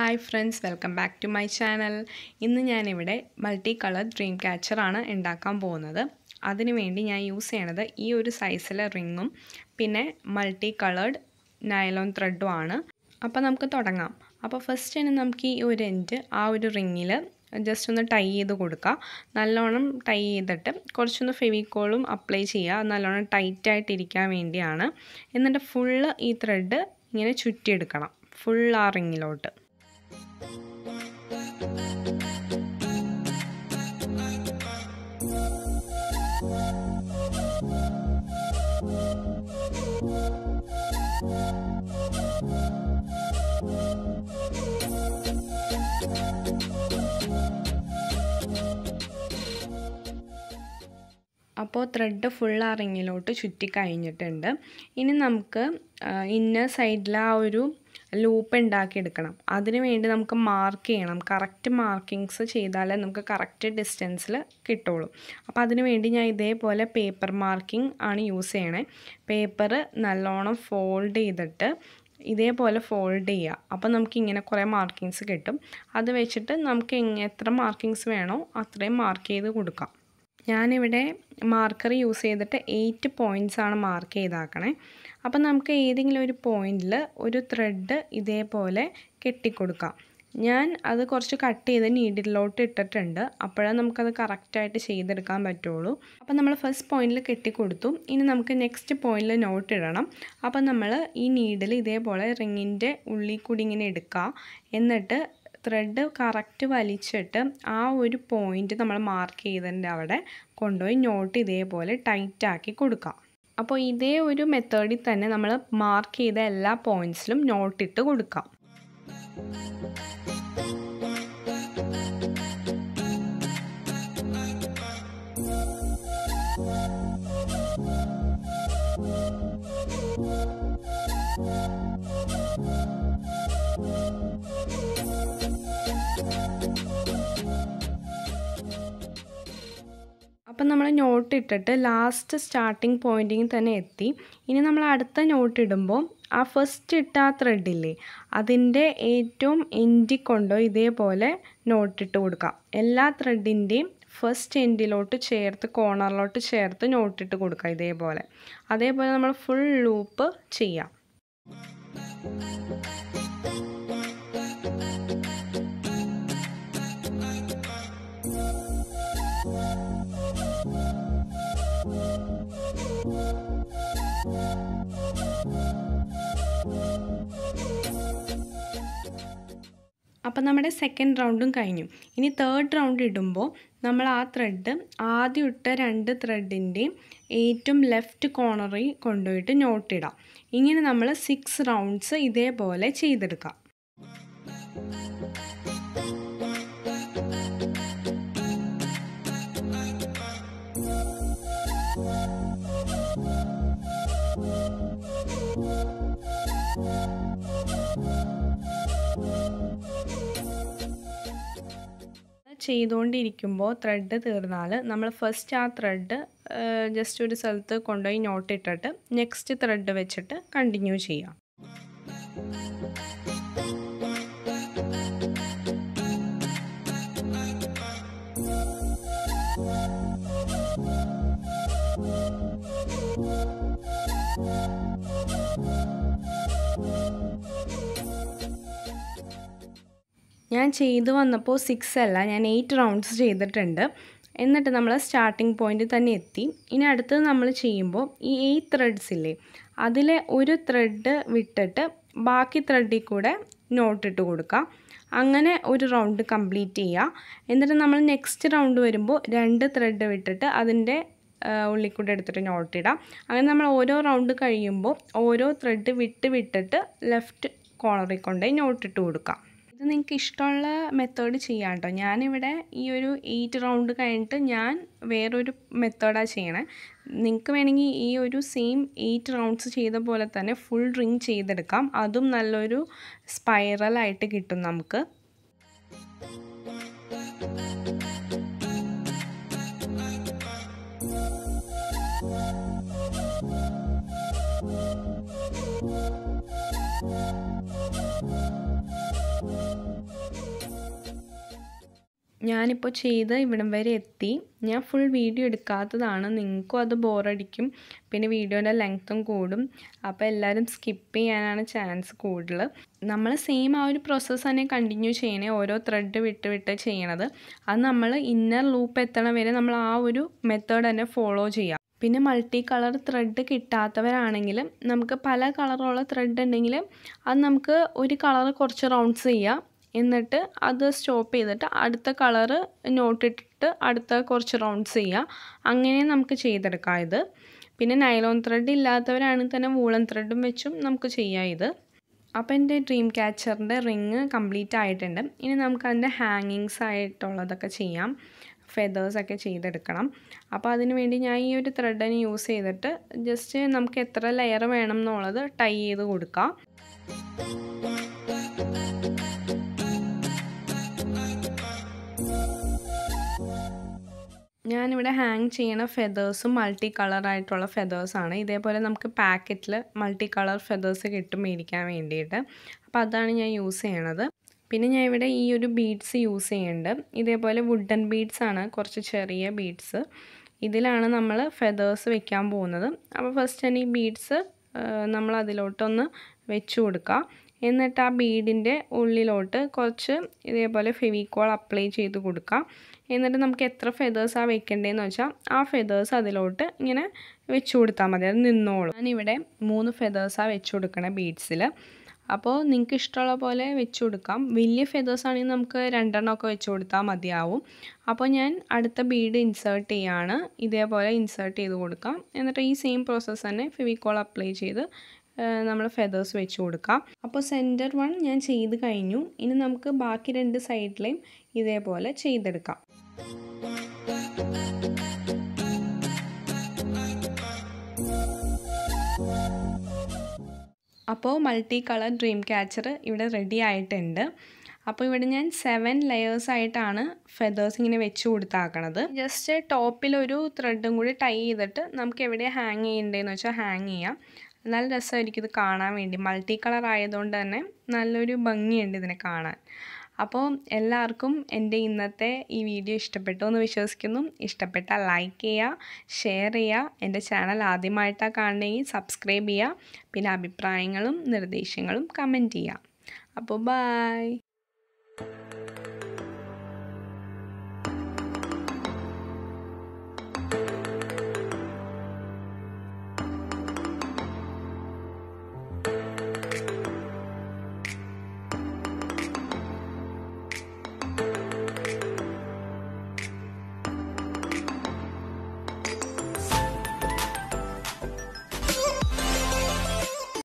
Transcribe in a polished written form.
Hi friends, welcome back to my channel. ഇന്ന് ഞാൻ ഇവിടെ Multicolored Dream Catcher ആണ് ഉണ്ടാക്കാൻ പോകുന്നത്. അതിനു വേണ്ടി ഞാൻ യൂസ് ചെയ്യണത് ഈ ഒരു സൈസിലെ റിങ്ങും പിന്നെ Multicolored nylon threadും ആണ്. അപ്പോൾ നമുക്ക് തുടങ്ങാം. അപ്പോൾ ഫസ്റ്റ് തന്നെ നമുക്ക് ഈ ഒരു എൻഡ് ആ ഒരു റിങ്ങിൽ ജസ്റ്റ് ഒന്ന് ടൈ ചെയ്ത് കൊടുക്കുക. നല്ലോണം ടൈ ചെയ്തിട്ട് കുറച്ചൊന്ന് ഫെവിക്കോളും അപ്ലൈ ചെയ്യുക. നല്ലോണം ടൈറ്റായിട്ട് ഇരിക്കാൻ വേണ്ടിയാണ്. എന്നിട്ട് ഫുള്ള് ഈ ത്രെഡ് ഇങ്ങനെ ചുറ്റിയെടുക്കണം. ഫുൾ ആ റിങ്ങിലോട്ട്. അപ്പോൾ ത്രെഡ് ഫുൾ ആ റിങ്ങിലോട്ട് ചുറ്റി കഴിഞ്ഞിട്ടുണ്ട്. ഇനി നമുക്ക് ഇന്നർ സൈഡിൽ ആ ഒരു ലൂപ്പ് ഉണ്ടാക്കിയെടുക്കണം. അതിന് വേണ്ടി നമുക്ക് മാർക്ക് ചെയ്യണം. കറക്റ്റ് മാർക്കിങ്സ് ചെയ്താലേ നമുക്ക് കറക്റ്റ് ഡിസ്റ്റൻസിൽ കിട്ടുള്ളൂ. അപ്പോൾ അതിന് വേണ്ടി ഞാൻ ഇതേപോലെ പേപ്പർ മാർക്കിംഗ് ആണ് യൂസ് ചെയ്യണേ. പേപ്പർ നല്ലോണം ഫോൾഡ് ചെയ്തിട്ട് ഇതേപോലെ ഫോൾഡ് ചെയ്യുക. അപ്പോൾ നമുക്കിങ്ങനെ കുറേ മാർക്കിങ്സ് കിട്ടും. അത് വെച്ചിട്ട് നമുക്ക് എത്ര മാർക്കിങ്സ് വേണോ അത്രയും മാർക്ക് ചെയ്ത് കൊടുക്കാം. ഞാനിവിടെ മാർക്കർ യൂസ് ചെയ്തിട്ട് 8 പോയിൻറ്റ്സ് ആണ് മാർക്ക് ചെയ്താക്കണേ. അപ്പം നമുക്ക് ഏതെങ്കിലും ഒരു പോയിൻറ്റിൽ ഒരു ത്രെഡ് ഇതേപോലെ കെട്ടിക്കൊടുക്കാം. ഞാൻ അത് കുറച്ച് കട്ട് ചെയ്ത് നീഡിലോട്ട് ഇട്ടിട്ടുണ്ട്. അപ്പോഴാണ് നമുക്കത് കറക്റ്റായിട്ട് ചെയ്തെടുക്കാൻ പറ്റുള്ളൂ. അപ്പം നമ്മൾ ഫസ്റ്റ് പോയിൻറ്റിൽ കെട്ടിക്കൊടുത്തു. ഇനി നമുക്ക് നെക്സ്റ്റ് പോയിൻറ്റിൽ നോട്ട് ഇടണം. അപ്പം നമ്മൾ ഈ നീഡിൽ ഇതേപോലെ റിങ്ങിൻ്റെ ഉള്ളിൽ കൂടി ഇങ്ങനെ എടുക്കുക. എന്നിട്ട് ത്രെഡ് കറക്റ്റ് വലിച്ചിട്ട് ആ ഒരു പോയിൻ്റ് നമ്മൾ മാർക്ക് ചെയ്തതിൻ്റെ അവിടെ കൊണ്ടുപോയി നോട്ട് ഇതേപോലെ ടൈറ്റാക്കി കൊടുക്കാം. അപ്പോൾ ഇതേ ഒരു മെത്തേഡിൽ തന്നെ നമ്മൾ മാർക്ക് ചെയ്ത എല്ലാ പോയിൻറ്റ്സിലും നോട്ടിട്ട് കൊടുക്കാം. അപ്പം നമ്മൾ നോട്ട് ഇട്ടിട്ട് ലാസ്റ്റ് സ്റ്റാർട്ടിങ് പോയിൻറ്റിൽ തന്നെ എത്തി. ഇനി നമ്മൾ അടുത്ത നോട്ട് ഇടുമ്പോൾ ആ ഫസ്റ്റ് ഇട്ട ആ ത്രെഡില്ലേ അതിൻ്റെ ഏറ്റവും എൻഡിൽ കൊണ്ടോ ഇതേപോലെ നോട്ടിട്ട് കൊടുക്കാം. എല്ലാ ത്രെഡിൻ്റെയും ഫസ്റ്റ് എൻഡിലോട്ട് ചേർത്ത് കോർണറിലോട്ട് ചേർത്ത് നോട്ടിട്ട് കൊടുക്കുക. അതേപോലെ നമ്മൾ ഫുൾ ലൂപ്പ് ചെയ്യാം. അപ്പം നമ്മുടെ സെക്കൻഡ് റൗണ്ടും കഴിഞ്ഞു. ഇനി തേർഡ് റൗണ്ട് ഇടുമ്പോൾ നമ്മൾ ആ ത്രെഡ് ആദ്യം ഇട്ട 2 ത്രെഡിൻ്റെയും ഏറ്റവും ലെഫ്റ്റ് കോർണറിൽ കൊണ്ടുപോയിട്ട് നോട്ടിടാം. ഇങ്ങനെ നമ്മൾ 6 റൗണ്ട്സ് ഇതേപോലെ ചെയ്തെടുക്കാം. ചെയ്തുകൊണ്ടിരിക്കുമ്പോൾ ത്രെഡ് തീർന്നാൽ നമ്മൾ ഫസ്റ്റ് ആ ത്രെഡ് ജസ്റ്റ് ഒരു സ്ഥലത്ത് കൊണ്ടുപോയി നോട്ട് ഇട്ടിട്ട് നെക്സ്റ്റ് ത്രെഡ് വെച്ചിട്ട് കണ്ടിന്യൂ ചെയ്യാം. ഞാൻ ചെയ്തു വന്നപ്പോൾ 6 അല്ല, ഞാൻ 8 റൗണ്ട്സ് ചെയ്തിട്ടുണ്ട്. എന്നിട്ട് നമ്മൾ സ്റ്റാർട്ടിംഗ് പോയിൻ്റിൽ തന്നെ എത്തി. ഇനി അടുത്തത് നമ്മൾ ചെയ്യുമ്പോൾ ഈ 8 ത്രെഡ്സ് ഇല്ലേ അതിലെ ഒരു ത്രെഡ് വിട്ടിട്ട് ബാക്കി ത്രെഡിൽ കൂടെ നോട്ടിട്ട് കൊടുക്കുക. അങ്ങനെ ഒരു റൗണ്ട് കംപ്ലീറ്റ് ചെയ്യുക. എന്നിട്ട് നമ്മൾ നെക്സ്റ്റ് റൗണ്ട് വരുമ്പോൾ 2 ത്രെഡ് വിട്ടിട്ട് അതിൻ്റെ ഉള്ളിൽ കൂടെ എടുത്തിട്ട് നോട്ടിടാം. അങ്ങനെ നമ്മൾ ഓരോ റൗണ്ട് കഴിയുമ്പോൾ ഓരോ ത്രെഡ് വിട്ടിട്ട് ലെഫ്റ്റ് കോർണറിൽ കൊണ്ടുപോയി നോട്ടിട്ട് കൊടുക്കാം. ഇത് നിങ്ങൾക്ക് ഇഷ്ടമുള്ള മെത്തേഡ് ചെയ്യാം കേട്ടോ. ഞാനിവിടെ ഈ ഒരു 8 റൗണ്ട് കഴിഞ്ഞിട്ട് ഞാൻ വേറൊരു മെത്തേഡാണ് ചെയ്യണേ. നിങ്ങൾക്ക് വേണമെങ്കിൽ ഈ ഒരു സെയിം 8 റൗണ്ട്സ് ചെയ്ത പോലെ തന്നെ ഫുൾ റിങ് ചെയ്തെടുക്കാം. അതും നല്ലൊരു സ്പൈറലായിട്ട് കിട്ടും നമുക്ക്. ഞാനിപ്പോൾ ചെയ്ത് ഇവിടം വരെ എത്തി. ഞാൻ ഫുൾ വീഡിയോ എടുക്കാത്തതാണ്, നിങ്ങൾക്കും അത് ബോറടിക്കും, പിന്നെ വീഡിയോൻ്റെ ലെങ്ത്തും കൂടും. അപ്പോൾ എല്ലാവരും സ്കിപ്പ് ചെയ്യാനാണ് ചാൻസ് കൂടുതൽ. നമ്മൾ സെയിം ആ ഒരു പ്രോസസ്സ് തന്നെ കണ്ടിന്യൂ ചെയ്യണേ, ഓരോ ത്രെഡ് വിട്ട് ചെയ്യണത്. അത് നമ്മൾ ഇന്നർ ലൂപ്പ് എത്തണ വരെ നമ്മൾ ആ ഒരു മെത്തേഡ് തന്നെ ഫോളോ ചെയ്യുക. പിന്നെ മൾട്ടി കളർ ത്രെഡ് കിട്ടാത്തവരാണെങ്കിൽ നമുക്ക് പല കളറുള്ള ത്രെഡ് ഉണ്ടെങ്കിൽ അത് നമുക്ക് ഒരു കളർ കുറച്ച് റൗണ്ട്സ് ചെയ്യാം, എന്നിട്ട് അത് സ്റ്റോപ്പ് ചെയ്തിട്ട് അടുത്ത കളറ് നോട്ടിട്ടിട്ട് അടുത്ത കുറച്ച് റൗണ്ട്സ് ചെയ്യുക. അങ്ങനെ നമുക്ക് ചെയ്തെടുക്കാം ഇത്. പിന്നെ നൈലോൺ ത്രെഡ് ഇല്ലാത്തവരാണെങ്കിൽ തന്നെ വൂളൻ ത്രെഡും വെച്ചും നമുക്ക് ചെയ്യാം ഇത്. അപ്പോൾ എൻ്റെ ഡ്രീം ക്യാച്ചറിൻ്റെ റിങ് കംപ്ലീറ്റ് ആയിട്ടുണ്ട്. ഇനി നമുക്ക് അതിൻ്റെ ഹാങ്ങിങ്സ് ആയിട്ടുള്ളതൊക്കെ ചെയ്യാം, ഫെദേഴ്സൊക്കെ ചെയ്തെടുക്കണം. അപ്പോൾ അതിന് വേണ്ടി ഞാൻ ഈ ഒരു ത്രെഡിന് യൂസ് ചെയ്തിട്ട് ജസ്റ്റ് നമുക്ക് എത്ര ലെയർ വേണം എന്നുള്ളത് ടൈ ചെയ്ത് കൊടുക്കാം. ഞാനിവിടെ ഹാങ് ചെയ്യണ ഫെദേഴ്സും മൾട്ടി കളറായിട്ടുള്ള ഫെദേഴ്സാണ്. ഇതേപോലെ നമുക്ക് പാക്കറ്റിൽ മൾട്ടി കളർ ഫെദേഴ്സ് കിട്ടും മേടിക്കാൻ വേണ്ടിയിട്ട്. അപ്പോൾ അതാണ് ഞാൻ യൂസ് ചെയ്യണത്. പിന്നെ ഞാൻ ഇവിടെ ഈ ഒരു ബീഡ്സ് യൂസ് ചെയ്യുന്നുണ്ട്. ഇതേപോലെ വുഡൻ ബീഡ്സാണ്, കുറച്ച് ചെറിയ ബീഡ്സ്. ഇതിലാണ് നമ്മൾ ഫെദേഴ്സ് വെക്കാൻ പോകുന്നത്. അപ്പോൾ ഫസ്റ്റ് തന്നെ ഈ ബീഡ്സ് നമ്മൾ അതിലോട്ടൊന്ന് വെച്ച് കൊടുക്കുക. എന്നിട്ട് ആ ബീഡിൻ്റെ ഉള്ളിലോട്ട് കുറച്ച് ഇതേപോലെ ഫെവിക്കോൾ അപ്ലൈ ചെയ്ത് കൊടുക്കുക. എന്നിട്ട് നമുക്ക് എത്ര ഫെദേഴ്സാണ് വെക്കേണ്ടതെന്ന് വെച്ചാൽ ആ ഫെദേഴ്സ് അതിലോട്ട് ഇങ്ങനെ വെച്ച് കൊടുത്താൽ മതി, അത് നിന്നോളും. ഞാനിവിടെ 3 ഫെദേഴ്സാണ് വെച്ച് കൊടുക്കണേ ബീഡ്സിൽ. അപ്പോൾ നിങ്ങൾക്ക് ഇഷ്ടമുള്ള പോലെ വെച്ച് കൊടുക്കാം. വലിയ ഫെദേഴ്സ് ആണെങ്കിൽ നമുക്ക് 2 എണ്ണമൊക്കെ വെച്ച് കൊടുത്താൽ മതിയാവും. അപ്പോൾ ഞാൻ അടുത്ത ബീഡ് ഇൻസേർട്ട് ചെയ്യാണ്. ഇതേപോലെ ഇൻസേർട്ട് ചെയ്ത് കൊടുക്കാം. എന്നിട്ട് ഈ സെയിം പ്രോസസ്സ് തന്നെ ഫെവിക്കോൾ അപ്ലൈ ചെയ്ത് നമ്മൾ ഫെദേഴ്സ് വെച്ച് കൊടുക്കാം. അപ്പോൾ സെൻറ്റർ 1 ഞാൻ ചെയ്ത് കഴിഞ്ഞു. ഇനി നമുക്ക് ബാക്കി 2 സൈഡിലെയും ഇതേപോലെ ചെയ്തെടുക്കാം. അപ്പോൾ മൾട്ടി കളർ ഡ്രീം ക്യാച്ചർ ഇവിടെ റെഡി ആയിട്ടുണ്ട്. അപ്പോൾ ഇവിടെ ഞാൻ 7 ലെയേഴ്സ് ആയിട്ടാണ് ഫെദേഴ്സ് ഇങ്ങനെ വെച്ച് കൊടുത്താക്കണത്. ജസ്റ്റ് ടോപ്പിലൊരു ത്രെഡും കൂടി ടൈ ചെയ്തിട്ട് നമുക്ക് എവിടെ ഹാങ് ചെയ്യേണ്ടതെന്ന് വെച്ചാൽ ഹാങ് ചെയ്യാം. നല്ല രസമായിരിക്കും ഇത് കാണാൻ വേണ്ടി. മൾട്ടി കളർ ആയതുകൊണ്ട് തന്നെ നല്ലൊരു ഭംഗിയുണ്ട് ഇതിനെ കാണാൻ. അപ്പോൾ എല്ലാവർക്കും എൻ്റെ ഇന്നത്തെ ഈ വീഡിയോ ഇഷ്ടപ്പെട്ടു എന്ന് വിശ്വസിക്കുന്നു. ഇഷ്ടപ്പെട്ടാൽ ലൈക്ക് ചെയ്യുക, ഷെയർ ചെയ്യുക. എൻ്റെ ചാനൽ ആദ്യമായിട്ടാണ് കാണണമെങ്കിൽ സബ്സ്ക്രൈബ് ചെയ്യുക. പിന്നെ അഭിപ്രായങ്ങളും നിർദ്ദേശങ്ങളും കമൻറ്റ് ചെയ്യുക. അപ്പോൾ ബൈ.